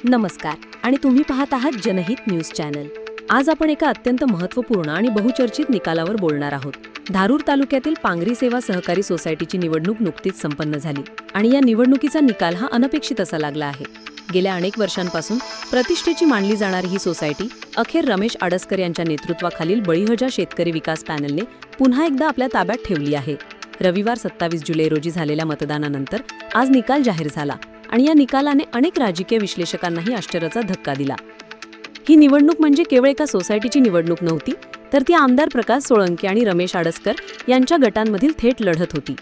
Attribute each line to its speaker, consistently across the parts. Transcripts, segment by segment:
Speaker 1: नमस्कार आणि तुम्ही पाहत आहात जनहित न्यूज चॅनल। आज आपण एका अत्यंत महत्त्वपूर्ण आणि बहुचर्चित निकालावर बोलणार आहोत। धारूर तालुक्यातील पांगरी सेवा सहकारी सोसायटीची निवडणूक नुकतीच संपन्न झाली आणि या निवडणुकीचा निकाल हा अनपेक्षित असा लागला आहे। गेल्या अनेक वर्षांपासून प्रतिष्ठेची मानली जाणारी ही सोसायटी अखेर रमेश अडसकर यांच्या नेतृत्वाखालील बळीराजा शेतकरी विकास पॅनलने पुन्हा एकदा आपल्या ताब्यात ठेवली आहे। रविवार 27 जुलै रोजी झालेल्या मतदानानंतर आज निकाल जाहीर झाला आणि या निकालाने अनेक राजकीय विश्लेषकांनाही आश्चर्याचा धक्का दिला। ही निवडणूक म्हणजे केवळ एका सोसायटीची निवडणूक नव्हती, तर ती आमदार प्रकाश सोळंके आणि रमेश अडसकर यांच्या गटांमधील थेट लढत होती।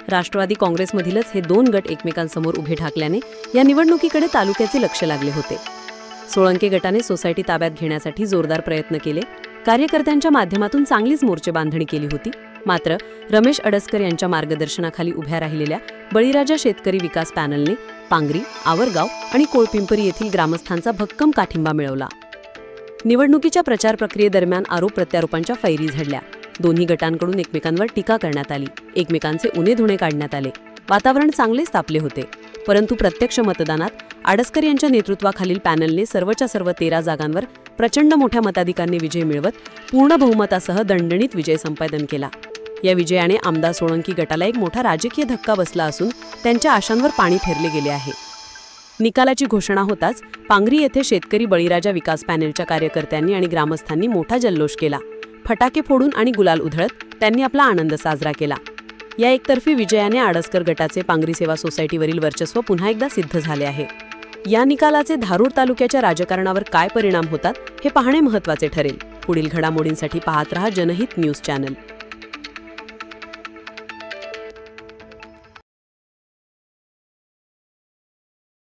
Speaker 1: राष्ट्रवादी काँग्रेसमधीलच हे दोन गट एकमेकांसमोर उभे ठाकल्याने या निवडणुकीकडे तालुक्याचे लक्ष लागले होते। सोळंके गटाने सोसायटी ताब्यात घेण्यासाठी जोरदार प्रयत्न केले, कार्यकर्त्यांच्या माध्यमातून चांगलीच मोर्चे बांधणी केली होती। मात्र रमेश अडसकर यांच्या मार्गदर्शनाखाली उभ्या राहिलेल्या बळीराजा शेतकरी विकास पॅनलने पांगरी, आवरगाव आणि कोळपिंपरी येथील ग्रामस्थांचा भक्कम पाठिंबा मिळवला। निवडणुकीच्या प्रचार प्रक्रियेदरम्यान आरोप प्रत्यारोपांच्या फैरी झडल्या। दोन्ही गटांकडून एकमेकांवर टीका करण्यात आली, एकमेकांचे उणे-धुणे काढण्यात आले। वातावरण चांगलेच तापले होते, परंतु प्रत्यक्ष मतदानात अडसकर यांच्या नेतृत्वाखालील पॅनलने सर्वच्या सर्व 13 जागांवर प्रचंड मोठ्या मताधिकांनी विजय मिळवत पूर्ण बहुमतासह दणदणीत विजय संपादन केला। या विजयाने आमदार सोळंकी गटाला एक मोठा राजकीय धक्का बसला असून त्यांच्या आशांवर पाणी फेरले गेले आहे। निकालाची घोषणा होताच पांगरी येथे शेतकरी बळीराजा विकास पॅनलच्या कार्यकर्त्यांनी आणि ग्रामस्थांनी मोठा जल्लोष केला। फटाके फोडून आणि गुलाल उधळत त्यांनी आपला आनंद साजरा केला। या एकतर्फी विजयाने अडसकर गटाचे पांगरी सेवा सोसायटीवरील वर्चस्व पुन्हा एकदा सिद्ध झाले आहे। या निकालाचे धारूर तालुक्याच्या राजकारणावर काय परिणाम होतात हे पाहणे महत्त्वाचे ठरेल। पुढील घडामोडींसाठी पाहत रहा जनहित न्यूज चॅनल।